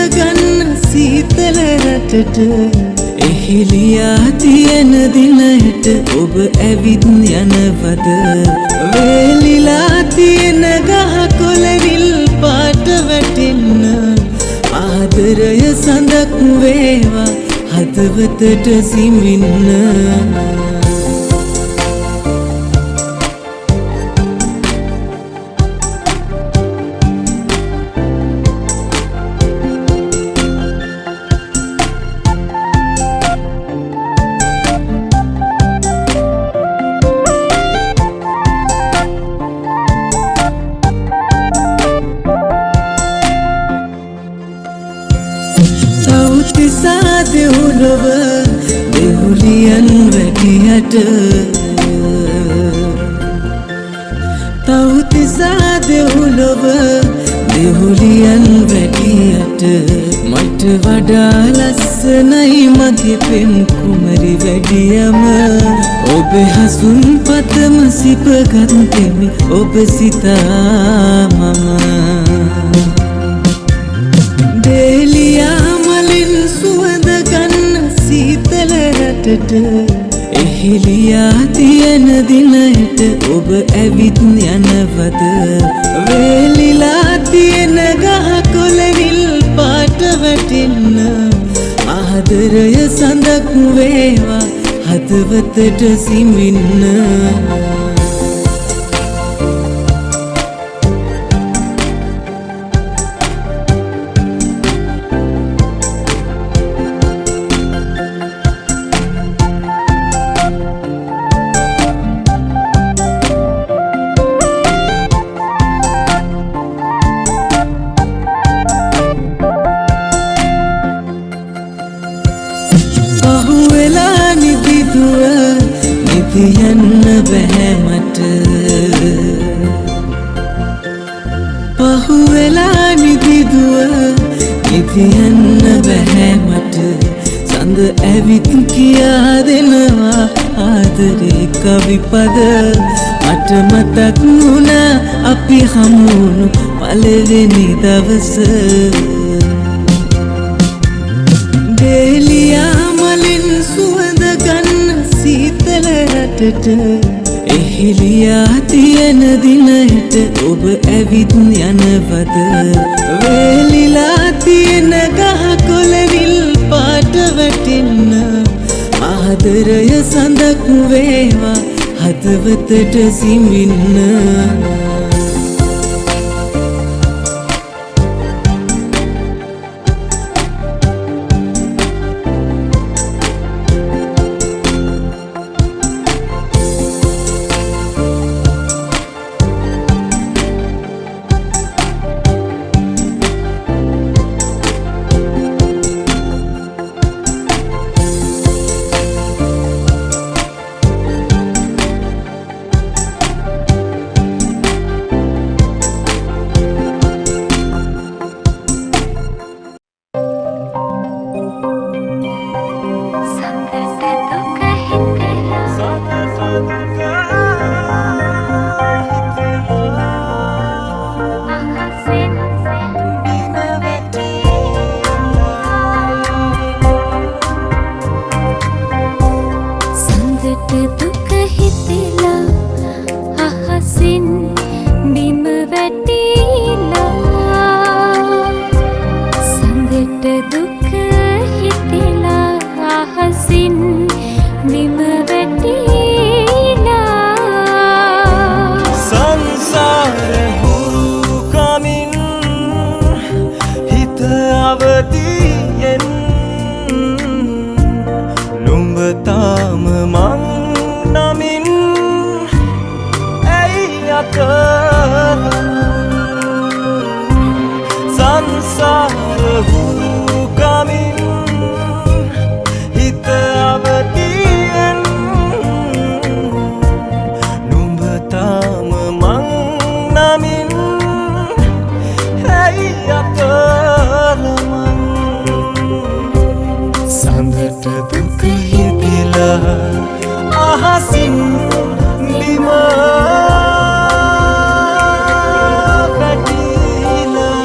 ගන්න සීතල රටට එහිලියා තියෙන දිනයට ඔබ ඇවිත් යනවද වේලිලා තියෙන ගහ කොළවිල් පාට වැටෙන්න ආදරය සඳක් වේවා හදවතට සිමින්න දෙව්ලොව දෙව්ලියන් වැටියට තව්තිසා දෙව්ලොව දෙව්ලියන් වැටියට මට වඩා ලස්සනයි මගේ පෙම් කුමරි වැඩියම ඔබ හසුන් පතම සිපගත්තෙමි ඔබ සිතා මම දෙලියා මලින් සුවඳ ගන්න සීතල රටට එහිලියා තියෙන දිනයට ඔබ ඇවිත් යනවද වේලිලා තියෙන ගහ කොළවිල් පාට වැටෙන්න ආදරය සඳක් වේවා හදවතට සිමින්න නිදියන්න බැහැ මට පහුවෙලා නිදිදුව නිදියන්න බැහැ මට සඳ ඇවිත් කියා දෙනවා ආදරේ කවිපද මට මතක් වුණා අපි හමුුණු පළවෙනි දවස දෙලියා මලින් සුවඳ ගන්න සීතල රටට එහිලියා තියෙන දිනයට ඔබ ඇවිත් යනවද වේලිලා තියෙන ගහ කොළවිල් පාට වැටෙන්න ආදරය සඳක් වේවා හදවතට සිමින්න තාම මං නමින් ඇයි අත සංසාර හුරු කමින් හිත අවදියෙන් නුඹ තාම මං නමින් ඇයි අතරමං සඳට දුක අහසින් බිම වැටිලා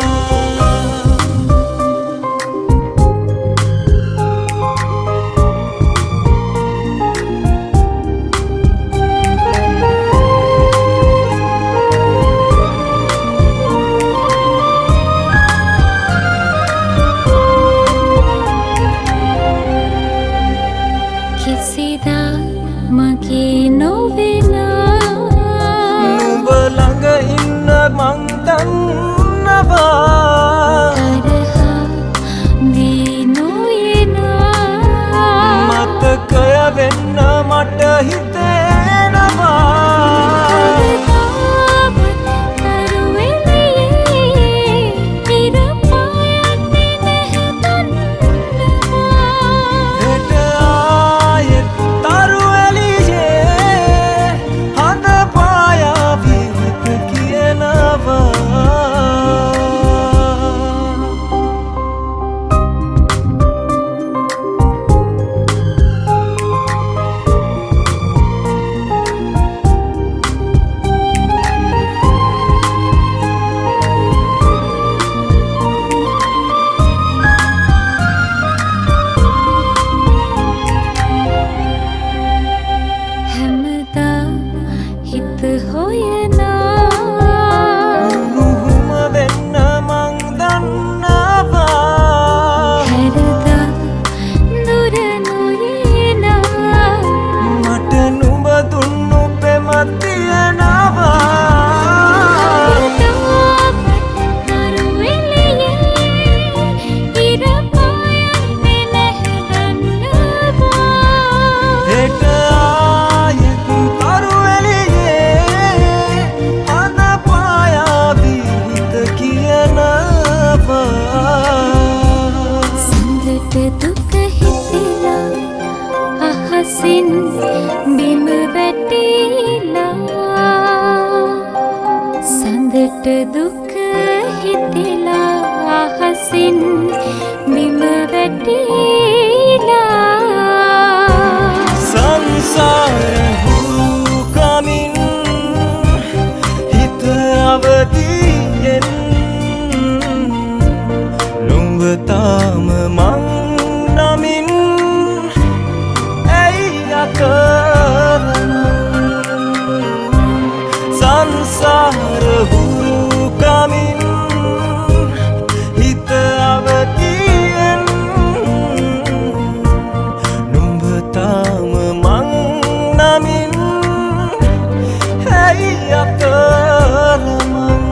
සඳට දුක හිතිලා අහසින් බිම වැටිලා සංසාර හුරු කමින් හිත අවදියෙන් නුඹ තාම මං නමින් ඇයි අකරන සංසාර හුරු කමින් හිත අවදියෙන් නුඹ තාම මං නමින් ඇයි අකරමන්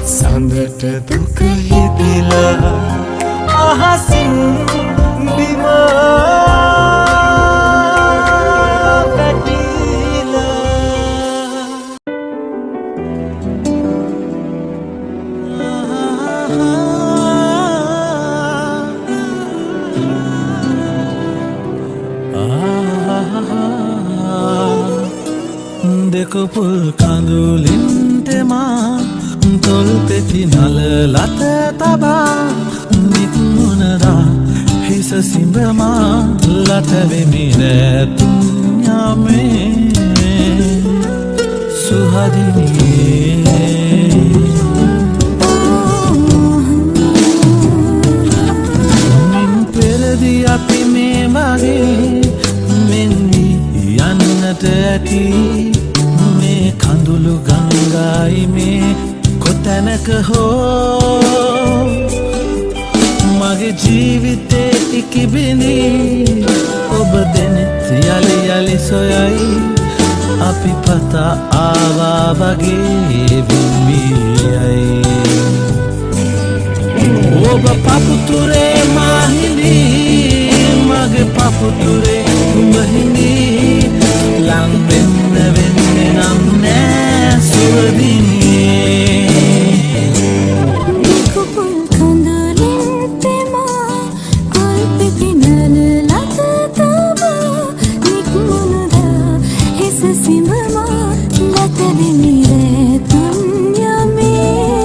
සඳට දුක හිතිලා අහසින් බිම දෙකපුල් කඳුලින් තෙමා තොල් පෙති නල ලත තබා නික්මුණදා හිස සිඹමා ලතවෙමි රැතුන් යමේ සුහදිනියේ මින් පෙරදි අපි මේ වගේ මෙන්වි යන්නට ඇති කඳුළු ගංගායි මේ කොතැනක හෝ මගේ ජීවිතේ ඉකිබිනි ඔබ දෙනෙත් යලි යලි සොයයි අපි පතා ආවා වගේ විම්බියයි ඔබ පපුතුරේ මාහිනි මගේ පපුතුරේ උඹහිනි ලං වෙන්න වෙන්නේ නම් නෑ සුවදිනියේ කුකුල් කඳුලින් තෙමා කොල්පෙති නල ලත තබා නික්මුණදා හිස සිඹමා ලතවෙමි රැතුන් යමේ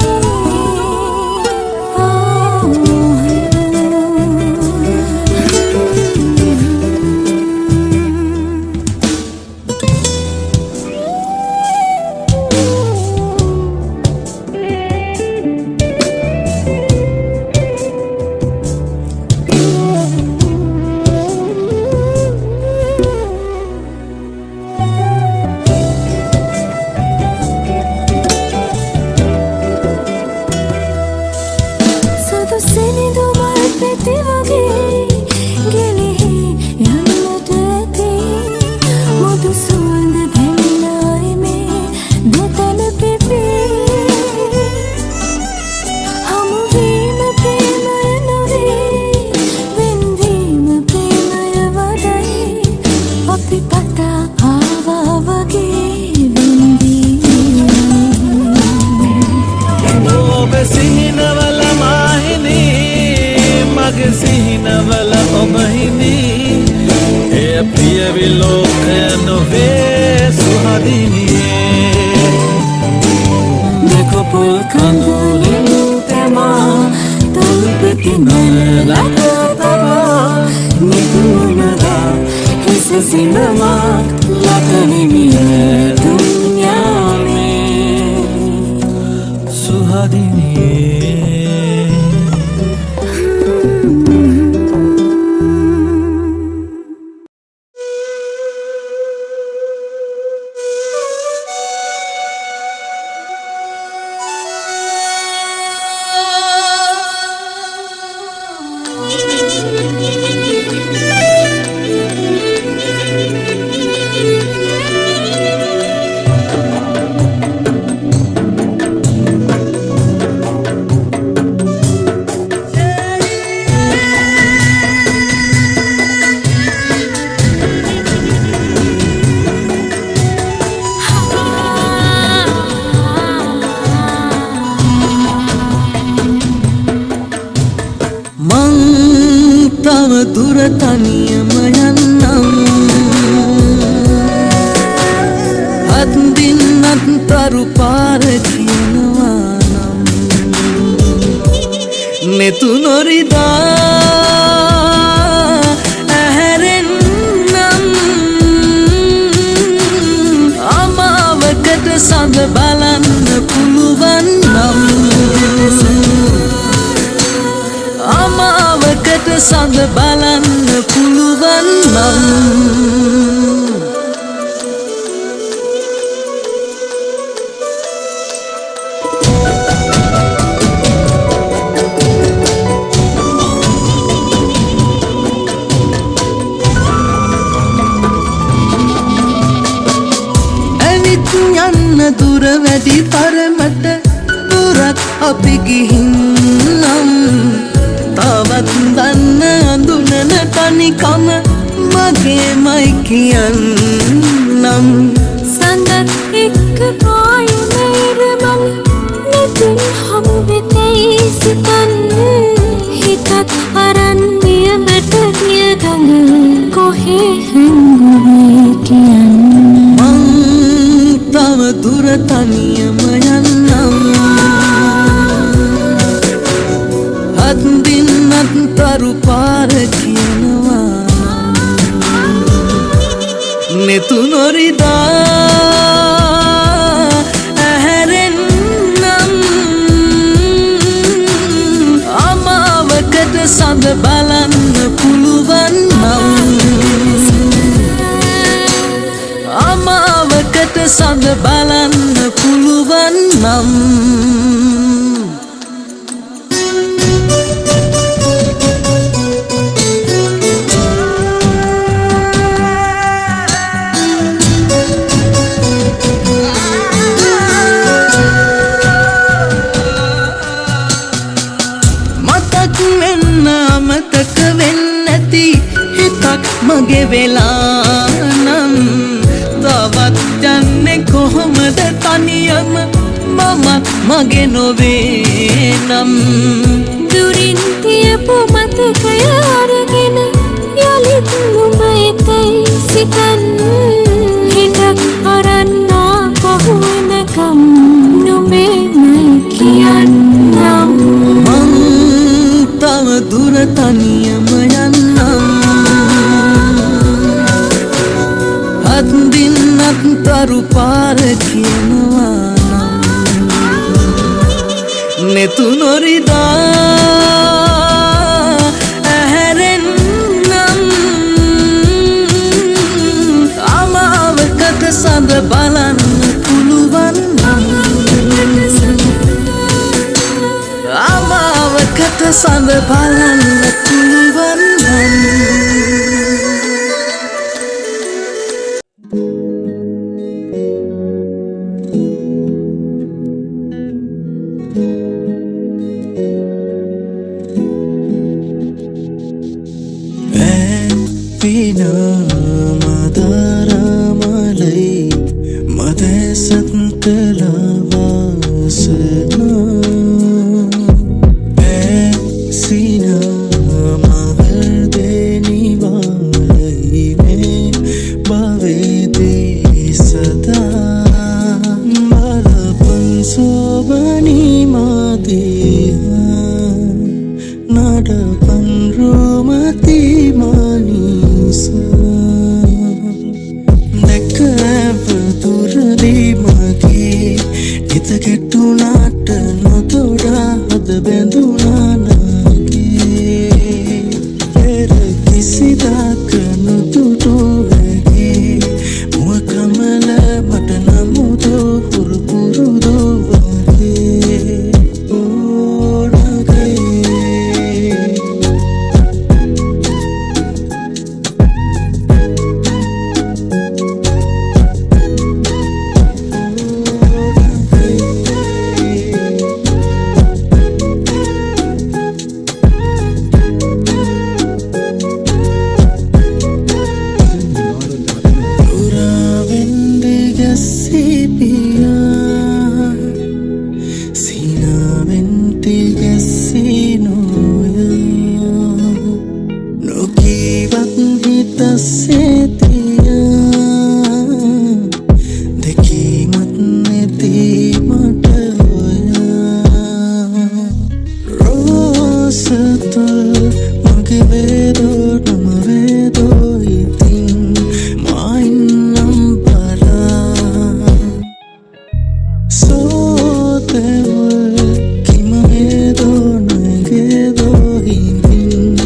සිහිනවල ඔබහිනි එය ප්‍රිය විලෝකය නොවේ සුහදිනියේ දෙකපුල් කඳුලින් තෙමා තොල් පෙති නල ලත තබා නික්මුණදා හිස සිඹමා ලතවෙමි රැතුන් යමේ සුහදිනියේ දුර තනියම යන්නම් අත් දින්නත් තරු පාර කියනවා නම් නෙතු නොරිදා ඇහැරෙන්නම් අමාවකට සඳ බලන්න පුළුවන් නම් අමාවකට සඳ බලන්න පුළුවන් නම් යන්න දුර වැඩි තරමට දුරක් අපි ගිහින් නම් තවත් දන්න අඳුනන තනිකම මගේමයි කියන්නම් සඳත් එක්ක පායමේරමල නෙතින් හමුවෙතැයි සිතන්න හිතත් අරන් නියමට ගිය ගඟ කොහේ හැංගුවේ කියන්න තව දුර තනියම යන්නම් අත්දින්නත් තරු පාර කියනවා නෙතු නොරිදා ඇහැරෙන්නම් අමාවකට සඳ බලන්න පුළුවන් නම් අමාවකට සඳ බලන්න පුළුවන් නම් මතක් වෙන්න අමතක වෙන්නැති හිතක් මගේ වෙලා නම් තවත් යන්නේ කොහොමද තනියම මමත් මගේ නොවේ නම් දුරින් තියපු මතකය අරගෙන යලිත් නුඹ එතැයි සිතන්න හිතක් අරන්නා කොහොනකම් නුඹේමයි කියන්නම් මං තව දුර තනියම යන්නම් අත්දින්නත් තරු පාර කියනවා නම් නෙතු නොරිදා ඇහැරෙන්නම් අමාවකට සඳ බලන්න පුළුවන් නම් අමාවකට සඳ බලන්න පුළුවන් නම් මදරමලයි මදසත් කලවාසනා ඇසින මහදෙනිවාලයි මේ භවේදී සදා බලපන් සෝබනී මාදිහා නඩපන් රෝමති කෙටුනාට නොතොඩා හද බැඳුනානගේ පෙර කිසිදාක නොතුටු වගේ මුව කමල මට නමුදෝ පුරුපුරුදෝ වගේ ඕනගේ හිඳින්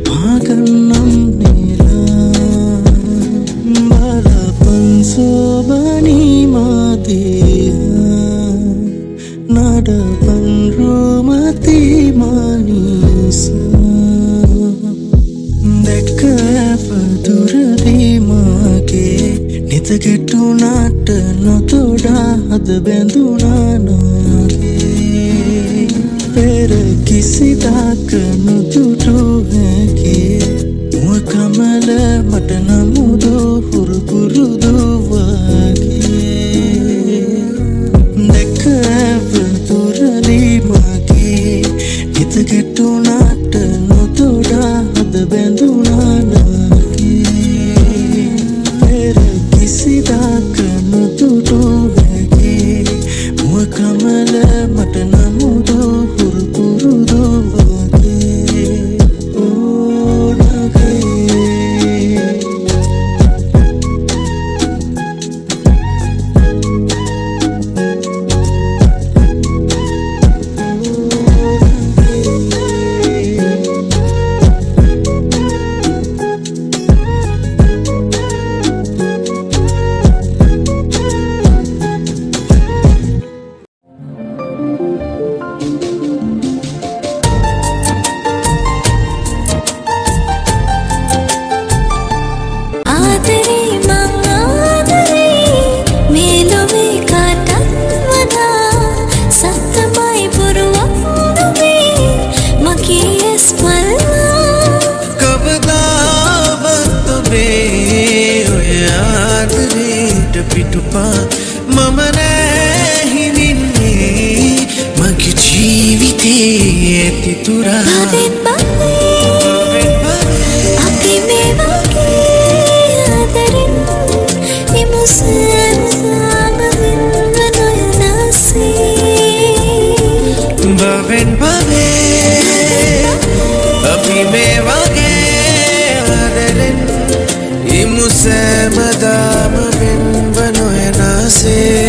පාගන්නම් නෙලා බලපන් සෝබනී මාදේහා නඩපන් රෝමති මානිසා දැක්ක දුරදී මාගේ නිතගෙටුනාට නොතොඩා හද බැඳුනා නාගේ පෙර කිසිදාක නොදුටු හැකේ මුව කමල මට නමුදු හුරු පුරුදු වගේ දැක්ක දුරදී මාගේ නිතගෙටුනාට නොතොඩා හද බැඳුනා නාගේ පෙර කිසිදාක නොදුටු හැකේ මුව කමල මට නමුදු හුරු පුරුදු වගේ ඕ නගේ ආදරේ මං ආදරේ මේ ලොවේ කාටත් වඩා සත්තමයි බොරුවක් නෙමේ මගේ ඇස් පල්ලා කවදාවත් ඔබේ ඔය ආදරේට පිටුපා මම නෑ හිඳින්නේ මගේ ජීවිතේ ඇති තුරා භවෙන් භවේ අපි මේ වගේ ආදරෙන් ඉමු සෑම වින්ව නොයනසේ භවෙන් භවේ අපි මේ වගේ ආදරෙන් ඉමු සෑමදාම වෙන්ව නොයනසේ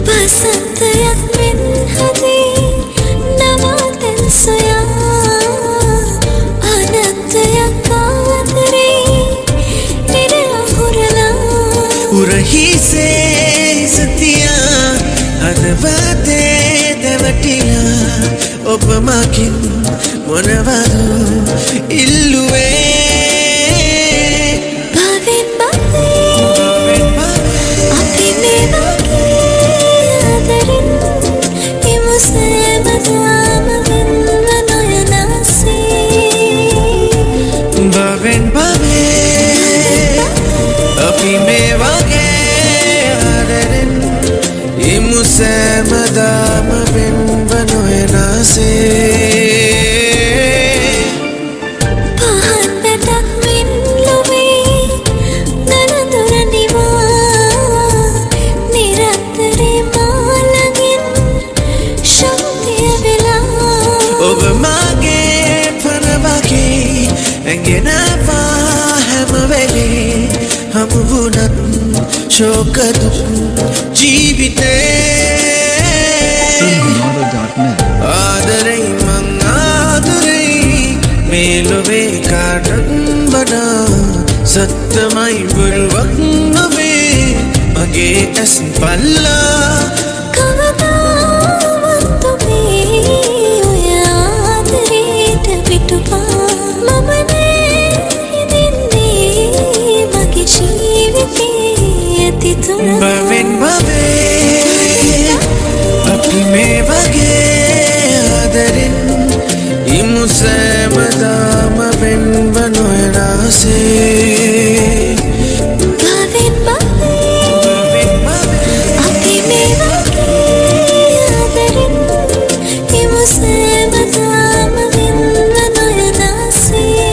වසන්තයක් මෙන් හදේ නවාතැන් සොයා අනන්තයක් ආදරේ ඉර අහුරලා උරහිසේ සතියා හදවතේ දැවටිලා ඔබ මකින් මොනවද ඉල්ලුවේ භවෙන් භවේ අපි මේ වගේ ආදරෙන් ඉමු සෑමදාම වෙන්ව නොයනසේ භවෙන් භවේ අපි මේ වගේ ආදරෙන් ඉමු සෑමදාම වෙන්ව නොයනසේ පහන් වැටක් මෙන් ලොවේ නනඳුර නිවා නිරන්තරේ මාළඟින් ශක්තිය වෙලා ඔබ මගේ පන වගේ ඇඟෙනවා හැම වෙලේ හමු වුණත් ශෝක දුක් ජීවිතේ ආදරෙයි මං ආදරෙයි මේ ලොවේ කාටත් වඩා සත්තමයි බොරුවක් නොවේ මගේ ඇස් පල්ලා කවදාවත් ඔබේ ඔය ආදරේට පිටුපා මම නෑ හිඳින්නේ මගේ ජීවිතේ ඇති තුරා භවෙන් භවේ අපි මේ වගේ ආදරෙන් ඉමු සෑමදාම වෙන්ව නොයනසේ භවෙන් භවේ අපි මේ වගේ ආදරෙන් ඉමු සෑමදාම වෙන්ව නොයනසේ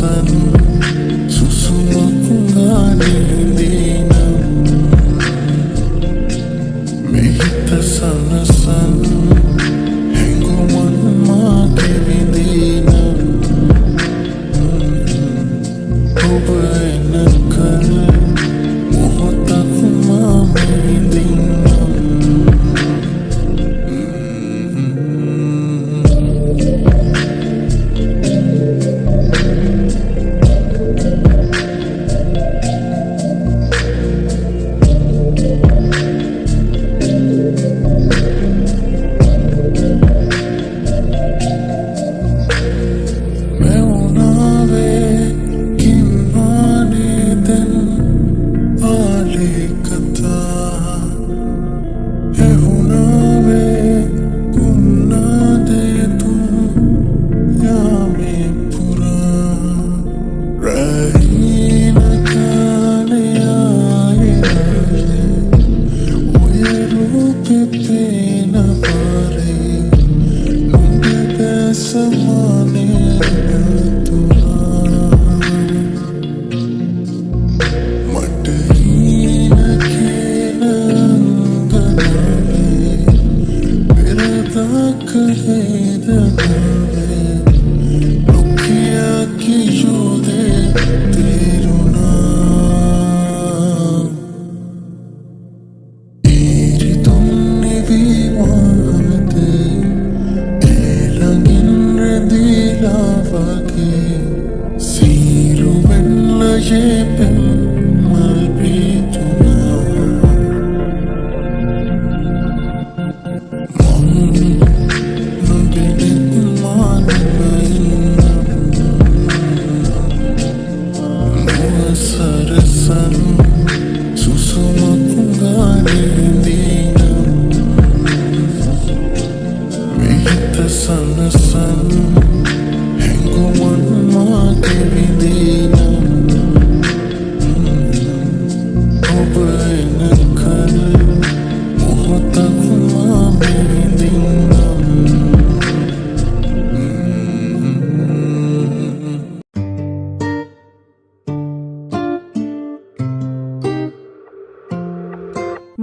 සරසන් සුසුමක් ගානේදීනම් මෙහිත සනසන් හැඟුමන් මාගේ විඳීනම් ඔබ එනකල් මොහොතක් මා විඳින්නම්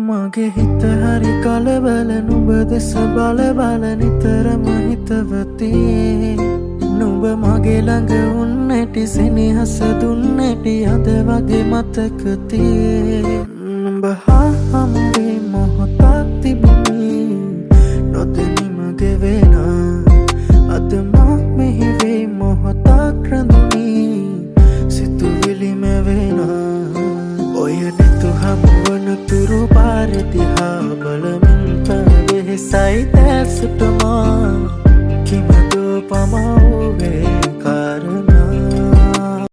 මගේ හිත හරි කලබල නුඹ දෙස බල බල නිතරම හිතවති නුඹ මගේ ළඟ උන්නැටි සෙනෙහස දුන්නැටි අද වගේ මතකති නුඹ හා හමුවේ මොහොතක් තිබුණි නොදැනීම ගෙවෙන අද මා මෙහි වේ මොහොතක් රැඳුනි සිතුවිලි මැවෙන ඔය නෙතු හමුවන තුරු පාරදිහා බලමින් පැවෙහෙසයි දැසටමා කිම